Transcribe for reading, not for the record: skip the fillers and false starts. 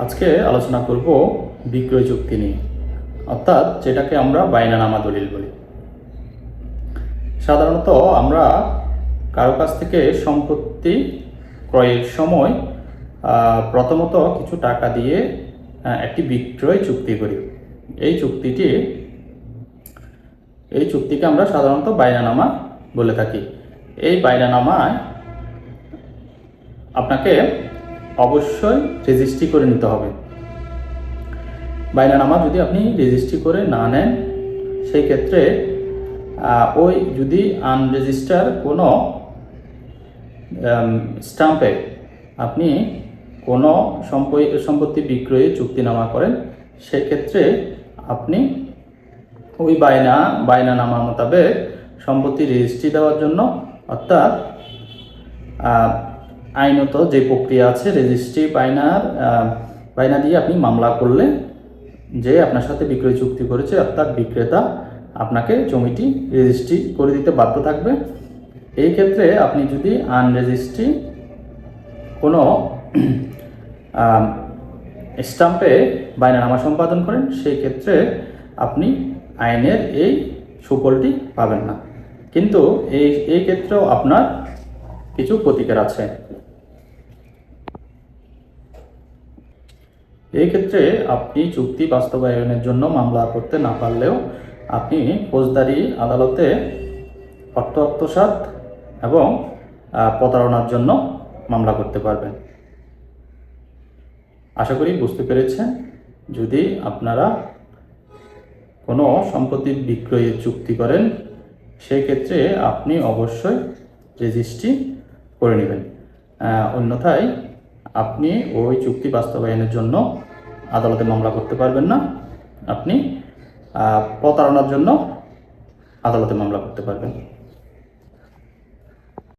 আজকে আলোচনা করব বিক্রয় চুক্তি নিয়ে, অর্থাৎ যেটাকে আমরা বায়নানামা দলিল বলি। সাধারণত আমরা কারো কাছ থেকে সম্পত্তি ক্রয়ের সময় প্রথমত কিছু টাকা দিয়ে একটি বিক্রয় চুক্তি করি। এই চুক্তিকে আমরা সাধারণত বায়নানামা বলে থাকি। এই বায়নানামায় আপনাকে অবশ্যই রেজিস্ট্রি করে নিতে হবে। বায়নানামা যদি আপনি রেজিস্ট্রি করে না নেন, সেই ক্ষেত্রে ওই যদি আনরেজিস্টার কোনো স্টাম্পে আপনি কোনো সম্পত্তি বিক্রয়ে চুক্তিনামা করেন, সেক্ষেত্রে আপনি ওই বায়নানামা মোতাবেক সম্পত্তি রেজিস্ট্রি দেওয়ার জন্য, অর্থাৎ আইনত যে প্রক্রিয়া আছে রেজিস্ট্রি বায়না দিয়ে আপনি মামলা করলে যে আপনার সাথে বিক্রয় চুক্তি করেছে, অর্থাৎ বিক্রেতা আপনাকে জমিটি রেজিস্ট্রি করে দিতে বাধ্য থাকবে। এই ক্ষেত্রে আপনি যদি আনরেজিস্ট্রি কোনো স্টাম্পে বায়নানামা সম্পাদন করেন, সেই ক্ষেত্রে আপনি আইনের এই সুফলটি পাবেন না। কিন্তু এই ক্ষেত্রেও আপনার কিছু প্রতিকার আছে। এই ক্ষেত্রে আপনি চুক্তি বাস্তবায়নের জন্য মামলা করতে না পারলেও আপনি ফৌজদারি আদালতে অর্থ আত্মসাৎ এবং প্রতারণার জন্য মামলা করতে পারবেন। আশা করি বুঝতে পেরেছেন। যদি আপনারা কোনো সম্পত্তি বিক্রয়ের চুক্তি করেন, সেই ক্ষেত্রে আপনি অবশ্যই রেজিস্ট্রি করে নেবেন। অন্যথায় আপনি ওই চুক্তি বাস্তবায়নের জন্য আদালতে মামলা করতে পারবেন না। আপনি প্রতারণার জন্য আদালতে মামলা করতে পারবেন।